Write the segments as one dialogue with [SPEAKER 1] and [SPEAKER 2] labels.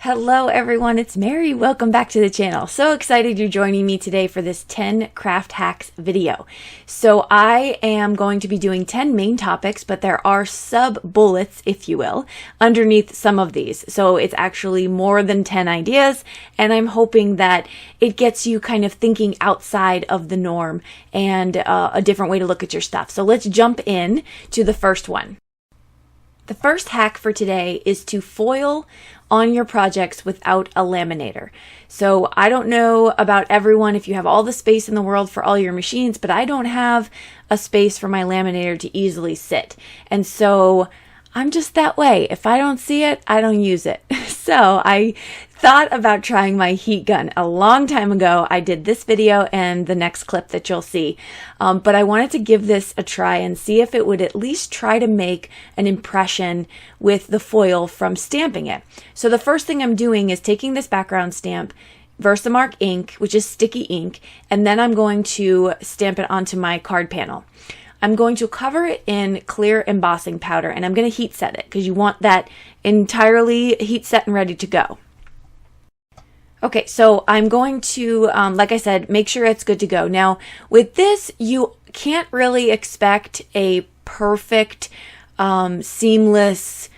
[SPEAKER 1] Hello everyone, it's Mary. Welcome back to the channel. So excited you're joining me today for this 10 craft hacks video. So I am going to be doing 10 main topics, but there are sub bullets, if you will, underneath some of these. So it's actually more than 10 ideas, and I'm hoping that it gets you kind of thinking outside of the norm and a different way to look at your stuff. So let's jump in to the first one. The first hack for today is to foil on your projects without a laminator. So I don't know about everyone if you have all the space in the world for all your machines, but I don't have a space for my laminator to easily sit. And so I'm just that way. If I don't see it, I don't use it. So I thought about trying my heat gun a long time ago. I did this video and the next clip that you'll see. But I wanted to give this a try and see if it would at least try to make an impression with the foil from stamping it. So the first thing I'm doing is taking this background stamp, Versamark ink, which is sticky ink, and then I'm going to stamp it onto my card panel. I'm going to cover it in clear embossing powder, and I'm going to heat set it because you want that entirely heat set and ready to go. Okay, so I'm going to, like I said, make sure it's good to go. Now, with this, you can't really expect a perfect, seamless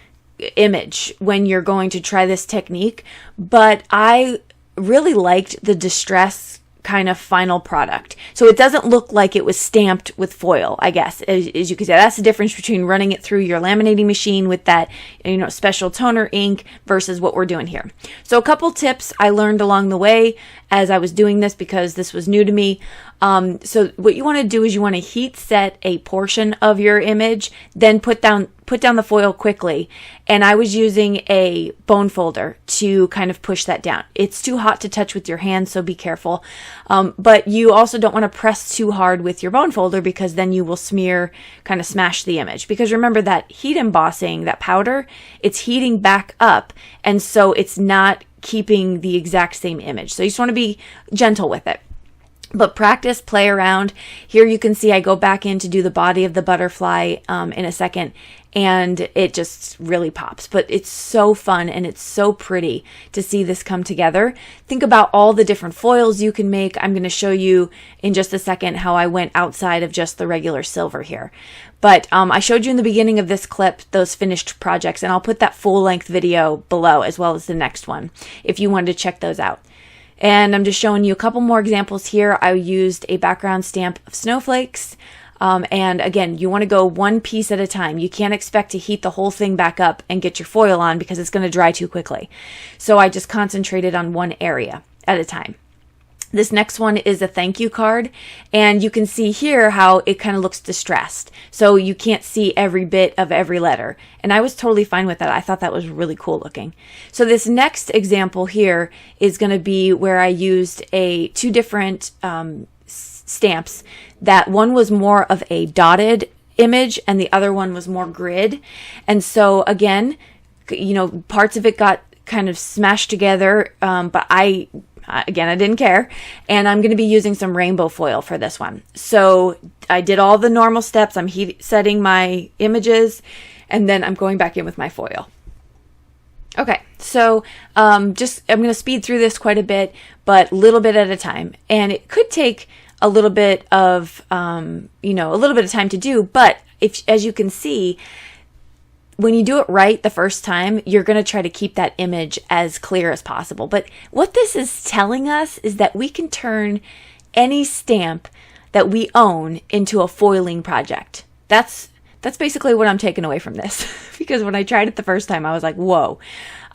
[SPEAKER 1] image when you're going to try this technique, but I really liked the distress kind of final product. So it doesn't look like it was stamped with foil, I guess. As you can say, that's the difference between running it through your laminating machine with that, special toner ink versus what we're doing here. So a couple tips I learned along the way as I was doing this because this was new to me. So what you want to do is you want to heat set a portion of your image, then put down the foil quickly. And I was using a bone folder to kind of push that down. It's too hot to touch with your hands, so be careful. But you also don't want to press too hard with your bone folder because then you will kind of smash the image. Because remember that heat embossing, that powder, it's heating back up. And so it's not keeping the exact same image. So you just want to be gentle with it. But practice, play around. Here you can see I go back in to do the body of the butterfly in a second, and it just really pops. But it's so fun and it's so pretty to see this come together. Think about all the different foils you can make. I'm going to show you in just a second how I went outside of just the regular silver here. But I showed you in the beginning of this clip those finished projects, and I'll put that full-length video below as well as the next one if you wanted to check those out. And I'm just showing you a couple more examples here. I used a background stamp of snowflakes. And again, you want to go one piece at a time. You can't expect to heat the whole thing back up and get your foil on because it's going to dry too quickly. So I just concentrated on one area at a time. This next one is a thank you card, and you can see here how it kind of looks distressed. So you can't see every bit of every letter. And I was totally fine with that. I thought that was really cool looking. So this next example here is going to be where I used two different stamps. That one was more of a dotted image and the other one was more grid. And so again, parts of it got kind of smashed together, but I didn't care. And I'm going to be using some rainbow foil for this one. So I did all the normal steps. I'm heat setting my images, and then I'm going back in with my foil. Okay, so I'm going to speed through this quite a bit, but a little bit at a time. And it could take a little bit of, a little bit of time to do. But as you can see, when you do it right the first time, you're going to try to keep that image as clear as possible. But what this is telling us is that we can turn any stamp that we own into a foiling project. That's basically what I'm taking away from this. Because when I tried it the first time, I was like, whoa,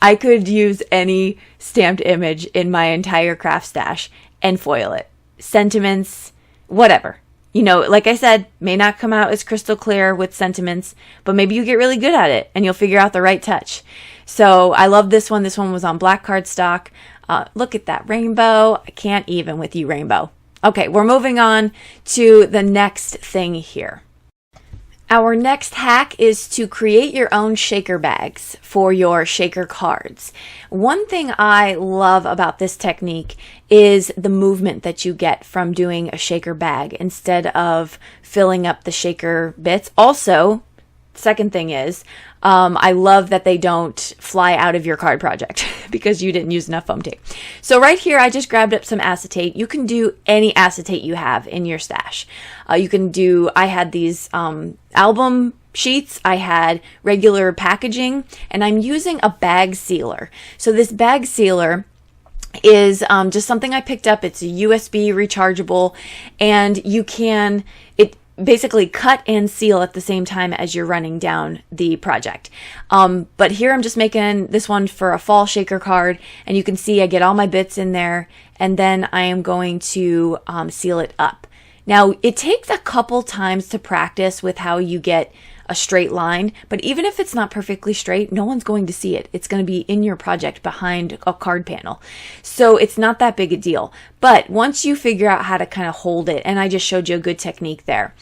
[SPEAKER 1] I could use any stamped image in my entire craft stash and foil it. Sentiments, whatever. Like I said, may not come out as crystal clear with sentiments, but maybe you get really good at it and you'll figure out the right touch. So I love this one. This one was on black cardstock. Look at that rainbow. I can't even with you, rainbow. Okay, we're moving on to the next thing here. Our next hack is to create your own shaker bags for your shaker cards. One thing I love about this technique is the movement that you get from doing a shaker bag instead of filling up the shaker bits. Also, second thing is, I love that they don't fly out of your card project because you didn't use enough foam tape. So right here, I just grabbed up some acetate. You can do any acetate you have in your stash. I had these album sheets, I had regular packaging, and I'm using a bag sealer. So this bag sealer is just something I picked up. It's a USB rechargeable, and it basically cut and seal at the same time as you're running down the project. But here I'm just making this one for a fall shaker card, and you can see I get all my bits in there, and then I am going to seal it up. Now, it takes a couple times to practice with how you get a straight line, but even if it's not perfectly straight, no one's going to see it. It's going to be in your project behind a card panel. So it's not that big a deal. But once you figure out how to kind of hold it, and I just showed you a good technique there,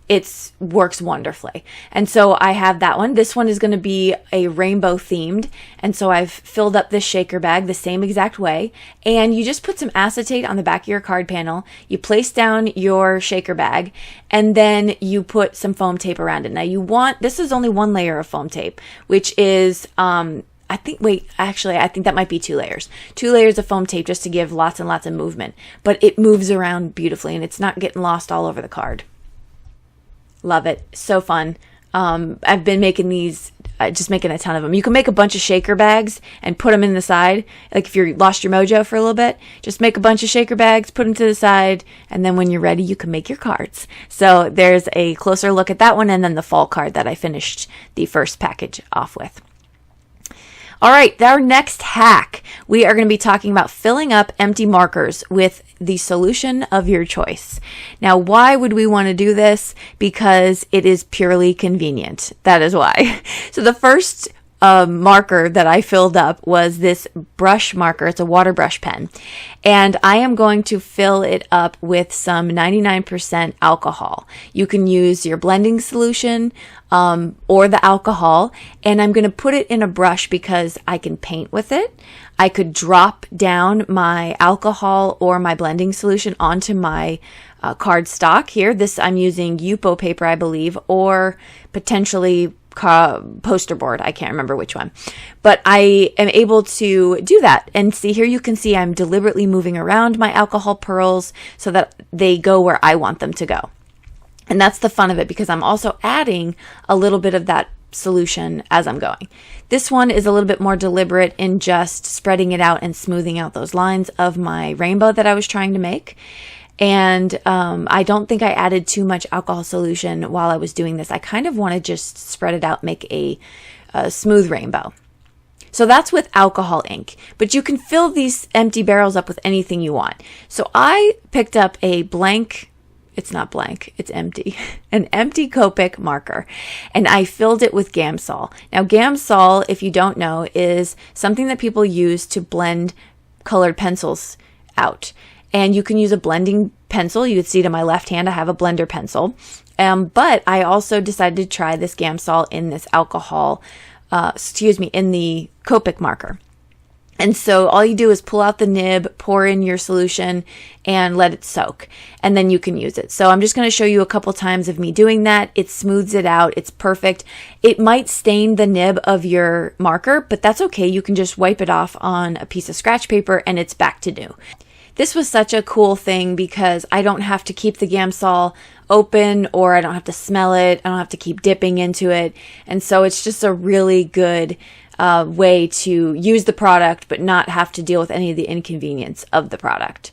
[SPEAKER 1] it works wonderfully. And so I have that one. This one is going to be a rainbow themed. And so I've filled up this shaker bag the same exact way. And you just put some acetate on the back of your card panel. You place down your shaker bag, and then you put some foam tape around it. Now this is only one layer of foam tape, which is, I think that might be 2 layers. 2 layers of foam tape just to give lots and lots of movement. But it moves around beautifully, and it's not getting lost all over the card. Love it. So fun. I've been making these, just making a ton of them. You can make a bunch of shaker bags and put them in the side. Like if you lost your mojo for a little bit, just make a bunch of shaker bags, put them to the side, and then when you're ready, you can make your cards. So there's a closer look at that one, and then the fall card that I finished the first package off with. All right, our next hack, we are going to be talking about filling up empty markers with the solution of your choice. Now, why would we want to do this? Because it is purely convenient. That is why. So the first marker that I filled up was this brush marker. It's a water brush pen. And I am going to fill it up with some 99% alcohol. You can use your blending solution or the alcohol. And I'm going to put it in a brush because I can paint with it. I could drop down my alcohol or my blending solution onto my card stock here. I'm using Yupo paper, I believe, or potentially poster board. I can't remember which one, but I am able to do that. And see here, you can see I'm deliberately moving around my alcohol pearls so that they go where I want them to go. And that's the fun of it, because I'm also adding a little bit of that solution as I'm going. This one is a little bit more deliberate in just spreading it out and smoothing out those lines of my rainbow that I was trying to make. And I don't think I added too much alcohol solution while I was doing this. I kind of want to just spread it out, make a smooth rainbow. So that's with alcohol ink, but you can fill these empty barrels up with anything you want. So I picked up a blank, it's not blank, it's empty, an empty Copic marker, and I filled it with Gamsol. Now Gamsol, if you don't know, is something that people use to blend colored pencils out. And you can use a blending pencil. You can see to my left hand, I have a blender pencil. But I also decided to try this Gamsol in this in the Copic marker. And so all you do is pull out the nib, pour in your solution, and let it soak. And then you can use it. So I'm just going to show you a couple times of me doing that. It smooths it out. It's perfect. It might stain the nib of your marker, but that's okay. You can just wipe it off on a piece of scratch paper and it's back to new. This was such a cool thing because I don't have to keep the Gamsol open, or I don't have to smell it. I don't have to keep dipping into it. And so it's just a really good way to use the product but not have to deal with any of the inconvenience of the product.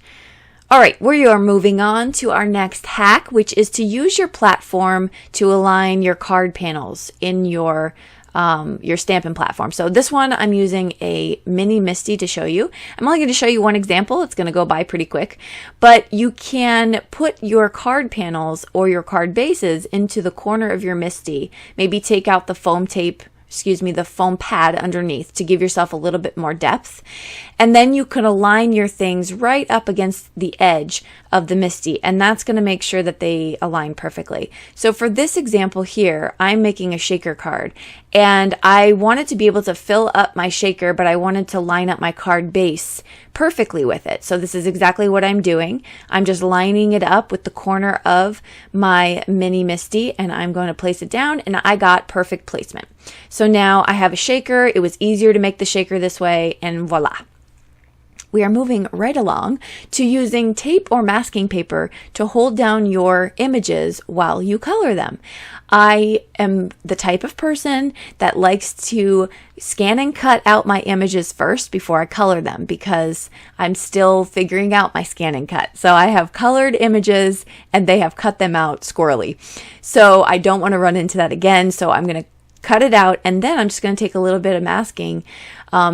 [SPEAKER 1] All right, we are moving on to our next hack, which is to use your platform to align your card panels in your Stampin' platform. So this one, I'm using a mini MISTI to show you. I'm only going to show you one example. It's going to go by pretty quick, but you can put your card panels or your card bases into the corner of your MISTI. Maybe take out the foam tape, the foam pad underneath to give yourself a little bit more depth. And then you can align your things right up against the edge of the MISTI, and that's going to make sure that they align perfectly. So for this example here, I'm making a shaker card, and I wanted to be able to fill up my shaker, but I wanted to line up my card base perfectly with it. So this is exactly what I'm doing. I'm just lining it up with the corner of my mini MISTI, and I'm going to place it down, and I got perfect placement. So now I have a shaker. It was easier to make the shaker this way, and voila. We are moving right along to using tape or masking paper to hold down your images while you color them. I am the type of person that likes to scan and cut out my images first before I color them, because I'm still figuring out my scan and cut. So I have colored images and they have cut them out squirrely. So I don't want to run into that again. So I'm going to cut it out, and then I'm just going to take a little bit of masking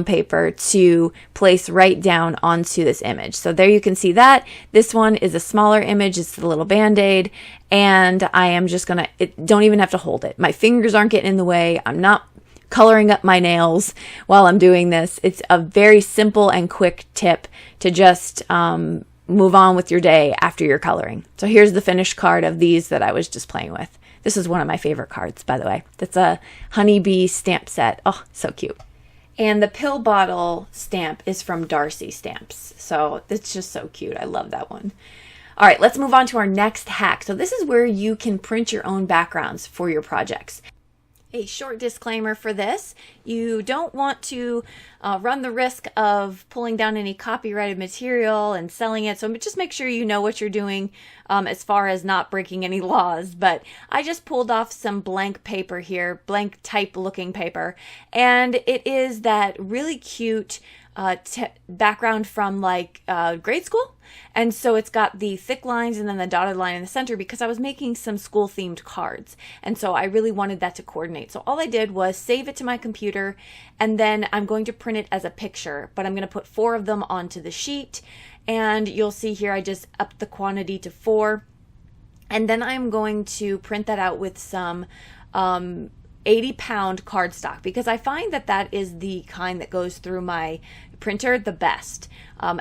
[SPEAKER 1] paper to place right down onto this image. So there you can see that. This one is a smaller image. It's a little band-aid, and I am just going to, don't even have to hold it. My fingers aren't getting in the way. I'm not coloring up my nails while I'm doing this. It's a very simple and quick tip to just move on with your day after you're coloring. So here's the finished card of these that I was just playing with. This is one of my favorite cards, by the way. That's a honeybee stamp set. Oh, so cute. And the pill bottle stamp is from Darcy Stamps. So it's just so cute. I love that one. All right, let's move on to our next hack. So this is where you can print your own backgrounds for your projects. A short disclaimer for this: you don't want to run the risk of pulling down any copyrighted material and selling it, so just make sure you know what you're doing as far as not breaking any laws. But I just pulled off some blank paper here, blank type looking paper, and it is that really cute background from like grade school. And so it's got the thick lines and then the dotted line in the center, because I was making some school themed cards. And so I really wanted that to coordinate. So all I did was save it to my computer, and then I'm going to print it as a picture, but I'm going to put 4 of them onto the sheet. And you'll see here, I just upped the quantity to 4. And then I'm going to print that out with some 80-pound cardstock, because I find that that is the kind that goes through my printer the best.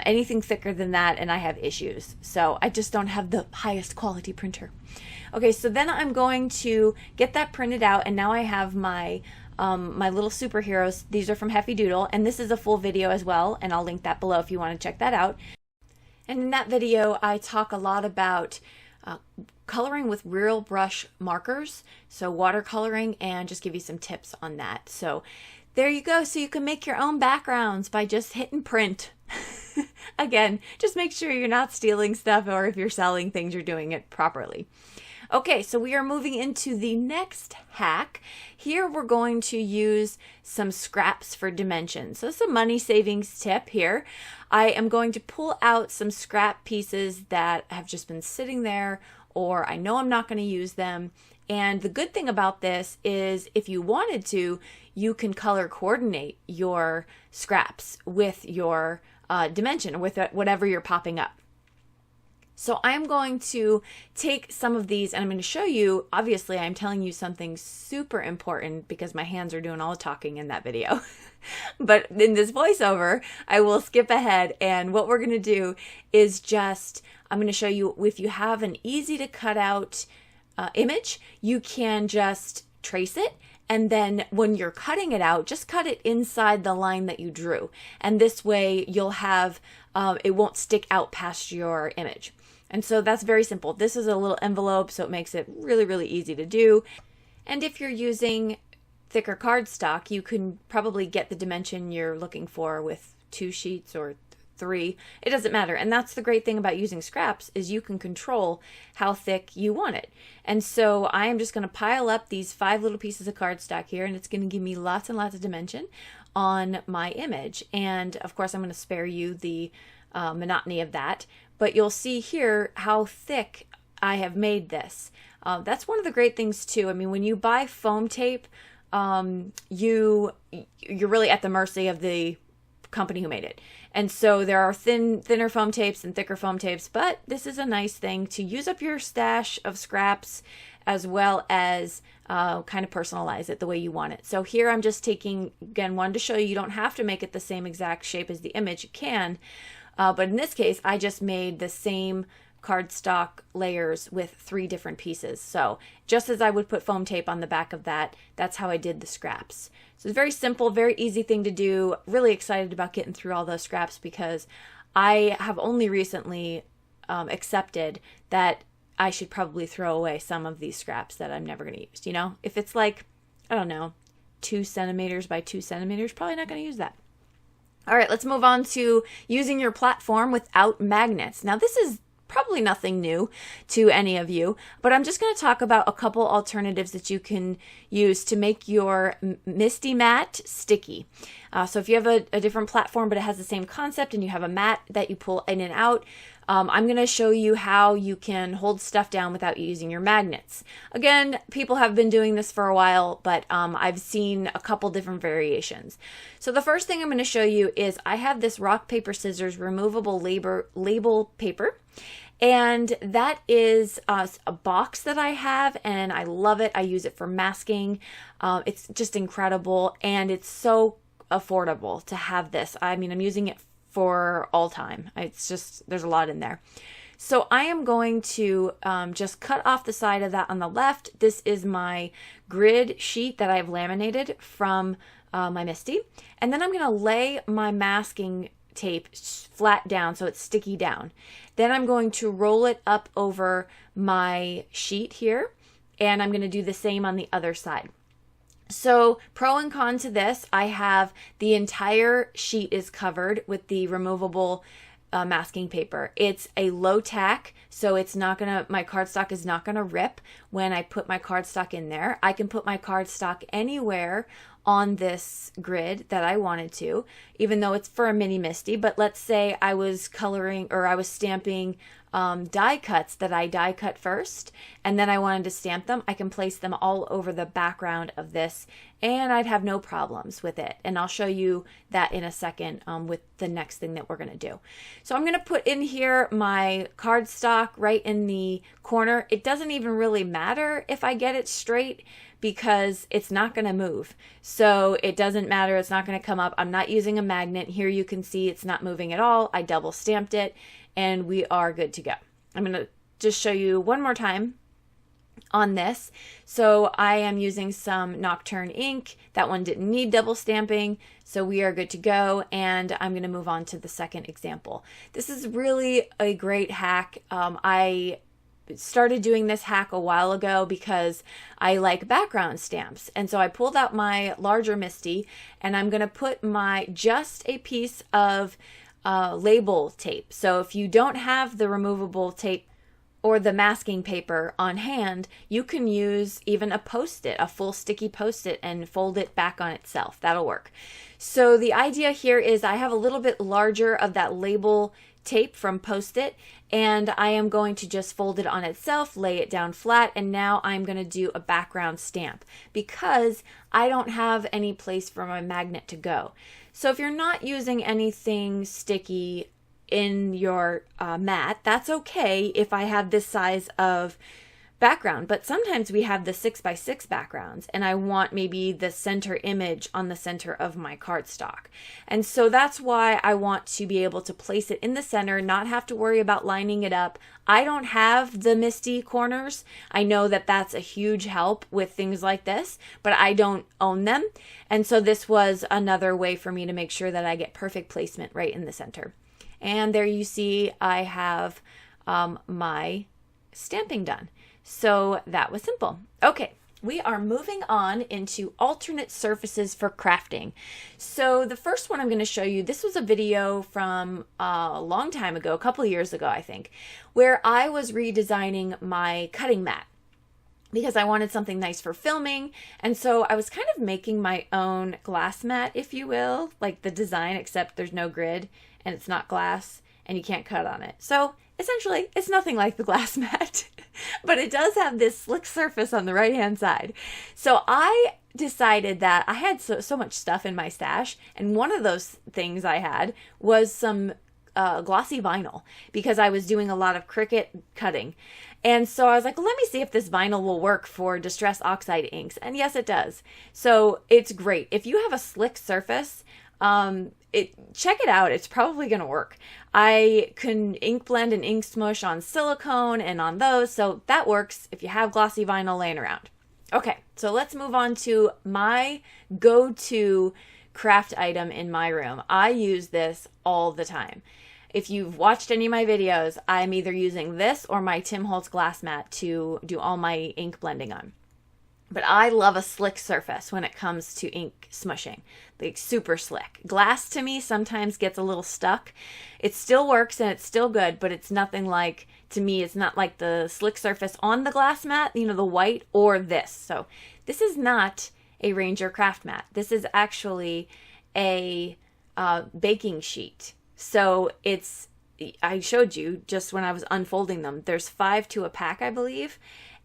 [SPEAKER 1] Anything thicker than that and I have issues. So I just don't have the highest quality printer. Okay, so then I'm going to get that printed out, and now I have my my little superheroes. These are from Heffy Doodle, and this is a full video as well, and I'll link that below if you want to check that out. And in that video, I talk a lot about coloring with real brush markers, so watercoloring, and just give you some tips on that. So there you go. So you can make your own backgrounds by just hitting print. Again, just make sure you're not stealing stuff, or if you're selling things, you're doing it properly. Okay, so we are moving into the next hack. Here we're going to use some scraps for dimensions. So this is a money savings tip here. I am going to pull out some scrap pieces that have just been sitting there, or I know I'm not going to use them. And the good thing about this is, if you wanted to, you can color coordinate your scraps with your dimension, with whatever you're popping up. So I'm going to take some of these, and I'm going to show you. Obviously, I'm telling you something super important because my hands are doing all the talking in that video. But in this voiceover, I will skip ahead, and what we're going to do is just, I'm going to show you, if you have an easy to cut out image, you can just trace it. And then when you're cutting it out, just cut it inside the line that you drew. And this way you'll have, it won't stick out past your image. And so that's very simple. This is a little envelope, so it makes it really, really easy to do. And if you're using thicker cardstock, you can probably get the dimension you're looking for with 2 sheets or 3. It doesn't matter. And that's the great thing about using scraps, is you can control how thick you want it. And so I am just going to pile up these 5 little pieces of cardstock here, and it's going to give me lots and lots of dimension on my image. And of course, I'm going to spare you the monotony of that, but you'll see here how thick I have made this. That's one of the great things too. I mean, when you buy foam tape, you're really at the mercy of the company who made it. And so there are thinner foam tapes and thicker foam tapes, but this is a nice thing to use up your stash of scraps, as well as kind of personalize it the way you want it. So here I'm just taking, again, one to show you don't have to make it the same exact shape as the image. You can, but in this case, I just made the same cardstock layers with 3 different pieces. So just as I would put foam tape on the back of that, that's how I did the scraps. So it's very simple, very easy thing to do. Really excited about getting through all those scraps because I have only recently accepted that I should probably throw away some of these scraps that I'm never going to use. You know, if it's like, I don't know, 2 centimeters by 2 centimeters, probably not going to use that. All right, let's move on to using your platform without magnets. Now, this is probably nothing new to any of you, but I'm just going to talk about a couple alternatives that you can use to make your MISTI mat sticky. So if you have a different platform, but it has the same concept and you have a mat that you pull in and out, I'm going to show you how you can hold stuff down without using your magnets. Again, people have been doing this for a while, but I've seen a couple different variations. So the first thing I'm going to show you is I have this rock, paper, scissors removable label paper. And that is a box that I have, and I love it. I use it for masking. It's just incredible, and it's so affordable to have this. I mean, I'm using it for all time. It's just, there's a lot in there. So I am going to just cut off the side of that on the left. This is my grid sheet that I've laminated from my MISTI. And then I'm going to lay my masking tape flat down so it's sticky down. Then I'm going to roll it up over my sheet here, and I'm going to do the same on the other side. So pro and con to this, I have the entire sheet is covered with the removable masking paper. It's a low tack, so it's not gonna, my cardstock is not gonna rip when I put my cardstock in there. I can put my cardstock anywhere on this grid that I wanted to, even though it's for a mini MISTI. But let's say I was coloring or I was stamping die cuts that I die cut first, and then I wanted to stamp them. I can place them all over the background of this, and I'd have no problems with it. And I'll show you that in a second with the next thing that we're going to do. So I'm going to put in here my cardstock right in the corner. It doesn't even really matter if I get it straight because it's not going to move. So it doesn't matter. It's not going to come up. I'm not using a magnet. Here you can see it's not moving at all. I double stamped it, and we are good to go. I'm going to just show you one more time on this. So I am using some Nocturne ink. That one didn't need double stamping, so we are good to go. And I'm going to move on to the second example. This is really a great hack. I started doing this hack a while ago because I like background stamps. And so I pulled out my larger MISTI, and I'm going to put just a piece of label tape. So if you don't have the removable tape or the masking paper on hand, you can use even a Post-it, a full sticky Post-it, and fold it back on itself. That'll work. So the idea here is I have a little bit larger of that label tape from Post-it, and I am going to just fold it on itself, lay it down flat, and now I'm going to do a background stamp because I don't have any place for my magnet to go. So if you're not using anything sticky in your mat, that's okay if I have this size of background, but sometimes we have the 6x6 backgrounds, and I want maybe the center image on the center of my cardstock. And so that's why I want to be able to place it in the center, not have to worry about lining it up. I don't have the MISTI corners. I know that that's a huge help with things like this, but I don't own them. And so this was another way for me to make sure that I get perfect placement right in the center. And there you see I have my stamping done. So that was simple. Okay, we are moving on into alternate surfaces for crafting. So the first one I'm going to show you, this was a video from a long time ago, a couple of years ago, I think, where I was redesigning my cutting mat because I wanted something nice for filming. And so I was kind of making my own glass mat, if you will, like the design, except there's no grid and it's not glass and you can't cut on it. So essentially, it's nothing like the glass mat, but it does have this slick surface on the right-hand side. So I decided that I had so much stuff in my stash, and one of those things I had was some glossy vinyl because I was doing a lot of Cricut cutting. And so I was like, well, let me see if this vinyl will work for Distress Oxide inks. And yes, it does. So it's great. If you have a slick surface, Check it out. It's probably going to work. I can ink blend and ink smush on silicone and on those, so that works if you have glossy vinyl laying around. Okay, so let's move on to my go-to craft item in my room. I use this all the time. If you've watched any of my videos, I'm either using this or my Tim Holtz glass mat to do all my ink blending on. But I love a slick surface when it comes to ink smushing, like super slick. Glass to me sometimes gets a little stuck. It still works and it's still good, but it's nothing like, to me, it's not like the slick surface on the glass mat, you know, the white, or this. So this is not a Ranger craft mat. This is actually a baking sheet. So I showed you just when I was unfolding them, there's 5 to a pack, I believe.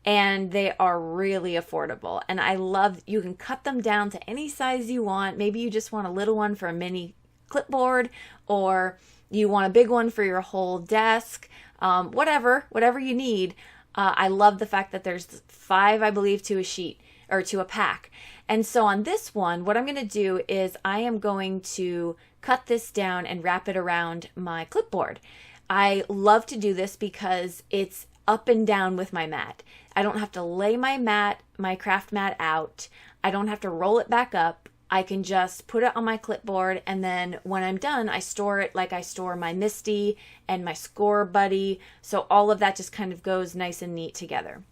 [SPEAKER 1] And they are really affordable. And I love, you can cut them down to any size you want. Maybe you just want a little one for a mini clipboard, or you want a big one for your whole desk, whatever you need. I love the fact that there's 5, I believe, to a sheet or to a pack. And so on this one, what I'm going to do is I am going to cut this down and wrap it around my clipboard. I love to do this because it's up and down with my mat. I don't have to lay my craft mat out. I don't have to roll it back up. I can just put it on my clipboard, and then when I'm done, I store it like I store my MISTI and my Score Buddy. So all of that just kind of goes nice and neat together.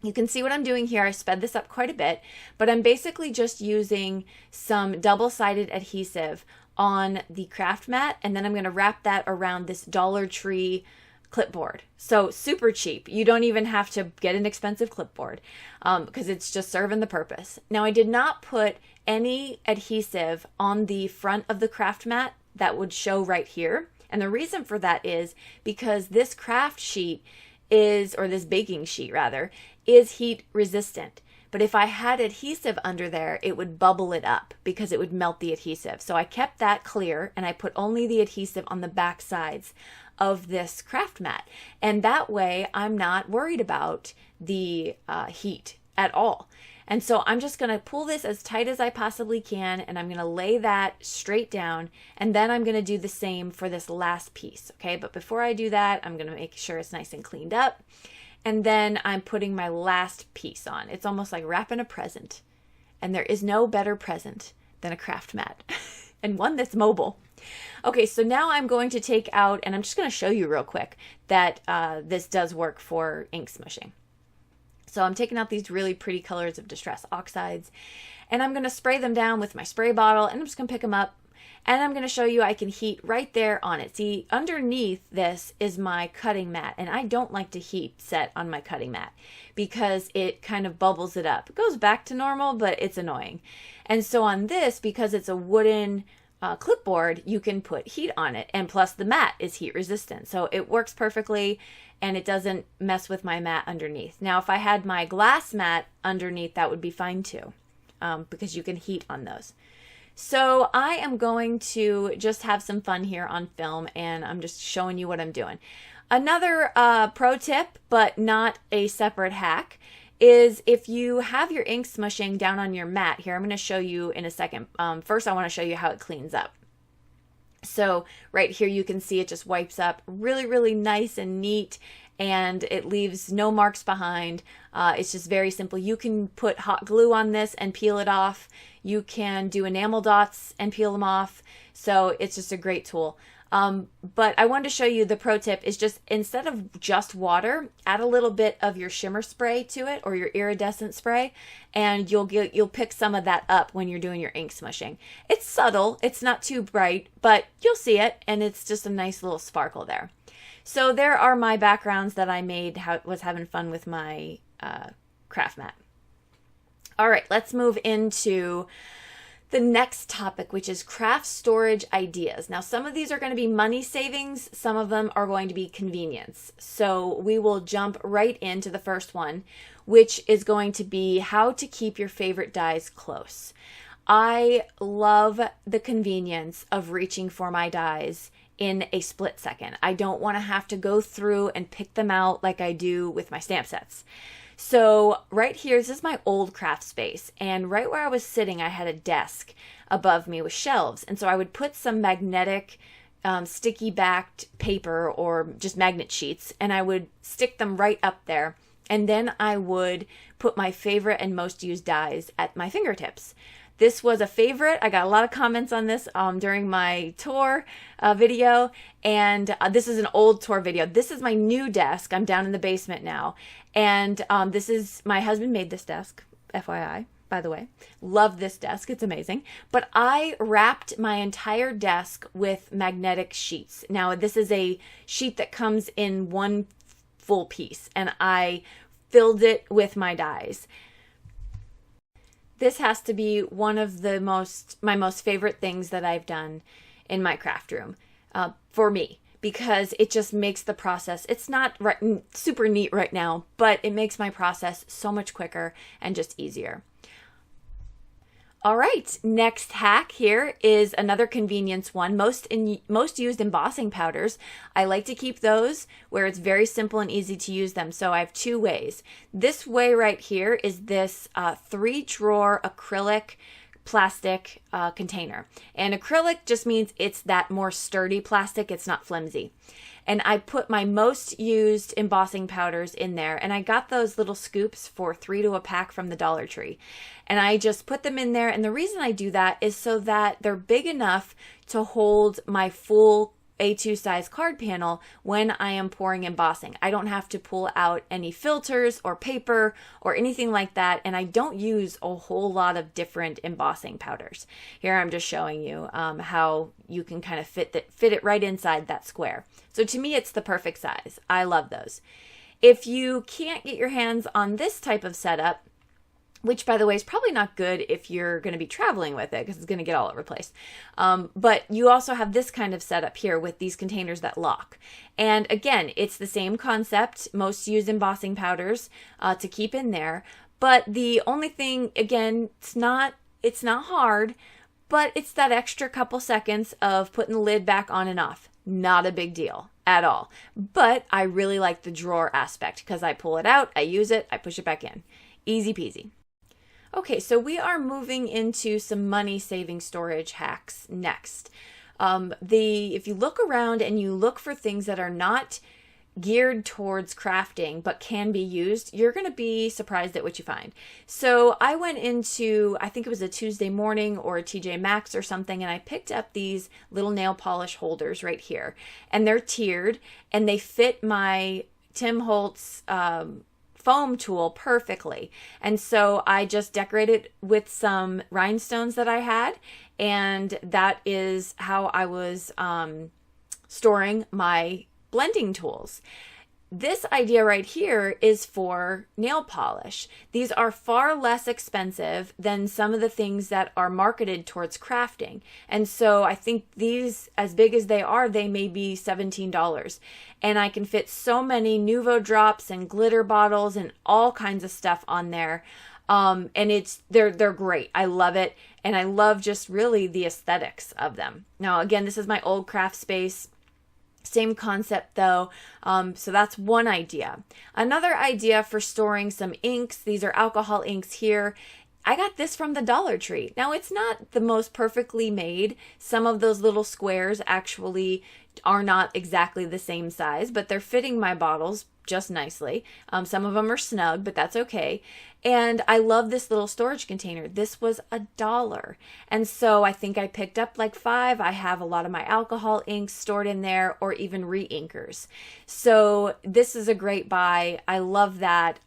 [SPEAKER 1] You can see what I'm doing here. I sped this up quite a bit, but I'm basically just using some double-sided adhesive on the craft mat, and then I'm going to wrap that around this Dollar Tree clipboard. So super cheap. You don't even have to get an expensive clipboard because it's just serving the purpose. Now, I did not put any adhesive on the front of the craft mat that would show right here. And the reason for that is because this craft sheet or this baking sheet rather, is heat resistant. But if I had adhesive under there, it would bubble it up because it would melt the adhesive. So I kept that clear, and I put only the adhesive on the back sides of this craft mat. And that way I'm not worried about the heat at all. And so I'm just going to pull this as tight as I possibly can, and I'm going to lay that straight down, and then I'm going to do the same for this last piece, okay? But before I do that, I'm going to make sure it's nice and cleaned up, and then I'm putting my last piece on. It's almost like wrapping a present, and there is no better present than a craft mat, and one that's mobile. Okay, so now I'm going to take out, and I'm just going to show you real quick that this does work for ink smushing. So I'm taking out these really pretty colors of Distress Oxides, and I'm going to spray them down with my spray bottle, and I'm just going to pick them up, and I'm going to show you I can heat right there on it. See, underneath this is my cutting mat, and I don't like to heat set on my cutting mat because it kind of bubbles it up. It goes back to normal, but it's annoying. And so on this, because it's a wooden clipboard, you can put heat on it, and plus the mat is heat resistant, so it works perfectly, and it doesn't mess with my mat underneath. Now, if I had my glass mat underneath, that would be fine too, because you can heat on those. So I am going to just have some fun here on film, and I'm just showing you what I'm doing. Another pro tip, but not a separate hack, is if you have your ink smushing down on your mat, here I'm going to show you in a second. First, I want to show you how it cleans up. So right here you can see it just wipes up really, really nice and neat, and it leaves no marks behind. It's just very simple. You can put hot glue on this and peel it off. You can do enamel dots and peel them off. So it's just a great tool. But I wanted to show you the pro tip is just instead of just water, add a little bit of your shimmer spray to it or your iridescent spray, and you'll pick some of that up when you're doing your ink smushing. It's subtle, it's not too bright, but you'll see it, and it's just a nice little sparkle there. So there are my backgrounds that I made, was having fun with my craft mat. All right, let's move into the next topic, which is craft storage ideas. Now, some of these are going to be money savings. Some of them are going to be convenience. So we will jump right into the first one, which is going to be how to keep your favorite dies close. I love the convenience of reaching for my dies in a split second. I don't want to have to go through and pick them out like I do with my stamp sets. So right here, this is my old craft space, and right where I was sitting, I had a desk above me with shelves, and so I would put some magnetic sticky backed paper or just magnet sheets, and I would stick them right up there, and then I would put my favorite and most used dies at my fingertips. This was a favorite. I got a lot of comments on this during my tour video, and this is an old tour video. This is my new desk. I'm down in the basement now, and this is, my husband made this desk, FYI, by the way. Love this desk. It's amazing. But I wrapped my entire desk with magnetic sheets. Now, this is a sheet that comes in one full piece, and I filled it with my dies. This has to be one of my most favorite things that I've done in my craft room for me, because it just makes the process, it's not super neat right now, but it makes my process so much quicker and just easier. All right, next hack here is another convenience one. Most used embossing powders. I like to keep those where it's very simple and easy to use them. So I have two ways. This way right here is this 3-drawer acrylic plastic container. And acrylic just means it's that more sturdy plastic. It's not flimsy. And I put my most used embossing powders in there, and I got those little scoops for $3 to a pack from the Dollar Tree. And I just put them in there, and the reason I do that is so that they're big enough to hold my full A2 size card panel when I am pouring embossing. I don't have to pull out any filters or paper or anything like that, and I don't use a whole lot of different embossing powders. Here I'm just showing you how you can kind of fit it right inside that square. So to me, it's the perfect size. I love those. If you can't get your hands on this type of setup, which, by the way, is probably not good if you're going to be traveling with it because it's going to get all over the place. But you also have this kind of setup here with these containers that lock. And again, it's the same concept. Most use embossing powders to keep in there. But the only thing, again, it's not hard, but it's that extra couple seconds of putting the lid back on and off. Not a big deal at all. But I really like the drawer aspect because I pull it out, I use it, I push it back in. Easy peasy. Okay, so we are moving into some money-saving storage hacks next. If you look around and you look for things that are not geared towards crafting but can be used, you're going to be surprised at what you find. So I went into, I think it was a Tuesday morning or a TJ Maxx or something, and I picked up these little nail polish holders right here. And they're tiered, and they fit my Tim Holtz foam tool perfectly. And so I just decorated with some rhinestones that I had, and that is how I was storing my blending tools. This idea right here is for nail polish. These are far less expensive than some of the things that are marketed towards crafting. And so I think these, as big as they are, they may be $17. And I can fit so many Nuvo drops and glitter bottles and all kinds of stuff on there. And they're great. I love it. And I love just really the aesthetics of them. Now, again, this is my old craft space. Same concept though. So that's one idea. Another idea for storing some inks. These are alcohol inks here. I got this from the Dollar Tree. Now, it's not the most perfectly made. Some of those little squares actually are not exactly the same size, but they're fitting my bottles just nicely. Some of them are snug, but that's okay. And I love this little storage container. This was $1. And so I think I picked up like 5. I have a lot of my alcohol inks stored in there, or even re-inkers. So this is a great buy. I love that.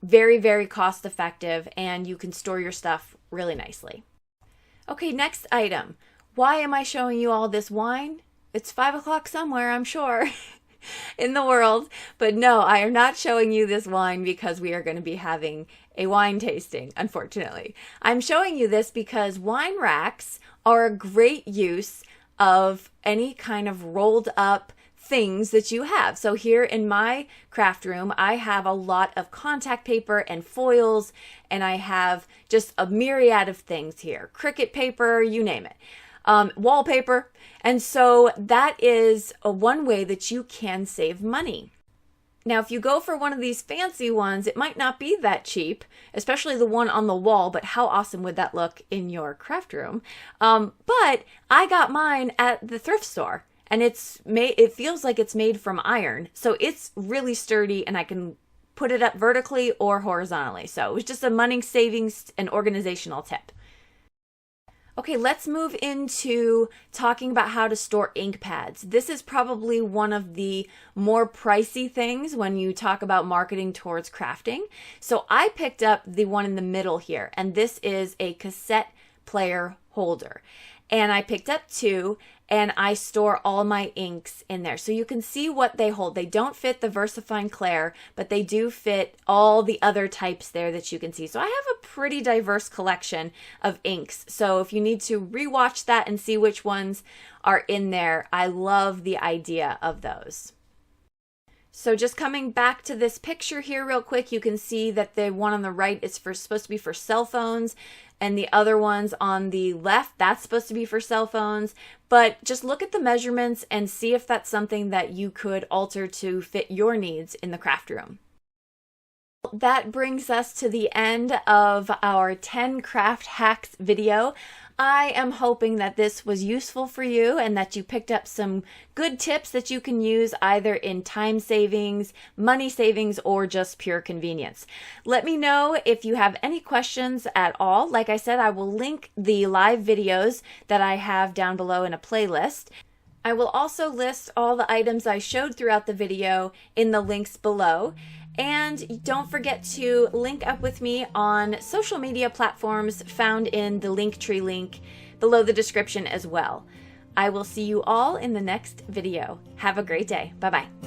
[SPEAKER 1] Very, very cost effective, and you can store your stuff really nicely. Okay, next item. Why am I showing you all this wine? It's 5 o'clock somewhere, I'm sure, in the world. But no, I am not showing you this wine because we are going to be having a wine tasting, unfortunately. I'm showing you this because wine racks are a great use of any kind of rolled up things that you have. So here in my craft room, I have a lot of contact paper and foils, and I have just a myriad of things here. Cricut paper, you name it. Wallpaper. And so that is one way that you can save money. Now, if you go for one of these fancy ones, it might not be that cheap, especially the one on the wall, but how awesome would that look in your craft room? But I got mine at the thrift store, and it feels like it's made from iron, so it's really sturdy, and I can put it up vertically or horizontally. So it was just a money savings and organizational tip. Okay, let's move into talking about how to store ink pads. This is probably one of the more pricey things when you talk about marketing towards crafting. So I picked up the one in the middle here, and this is a cassette player holder. And I picked up two, and I store all my inks in there. So you can see what they hold. They don't fit the VersaFine Clair, but they do fit all the other types there that you can see. So I have a pretty diverse collection of inks. So if you need to rewatch that and see which ones are in there, I love the idea of those. So just coming back to this picture here real quick, you can see that the one on the right is supposed to be for cell phones, and the other ones on the left, that's supposed to be for cell phones. But just look at the measurements and see if that's something that you could alter to fit your needs in the craft room. That brings us to the end of our 10 craft hacks video. I am hoping that this was useful for you and that you picked up some good tips that you can use either in time savings, money savings, or just pure convenience. Let me know if you have any questions at all. Like I said, I will link the live videos that I have down below in a playlist. I will also list all the items I showed throughout the video in the links below. And don't forget to link up with me on social media platforms found in the Linktree link below the description as well. I will see you all in the next video. Have a great day. Bye-bye.